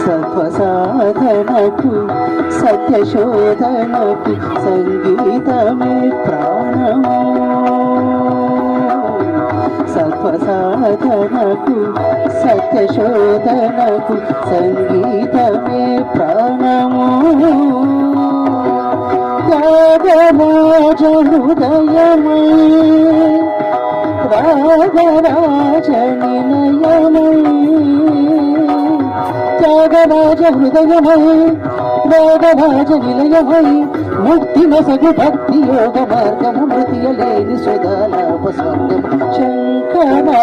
సత్వసాధనకు సత్యశోధనకు సంగీతమే ప్రాణము. సత్వసాధనకు సత్యశోధనకు సంగీతమే ప్రాణము. త్యాగరాజ హృదయమై రాగరాజ నిలయమై, త్యాగరాజ హృదయమై రాగరాజ నిలయమై, ముక్తి నసగు భక్తి యోగ మార్గము మృతియలేని సుధాలాభ స్వర్గం శంకరాభరణము.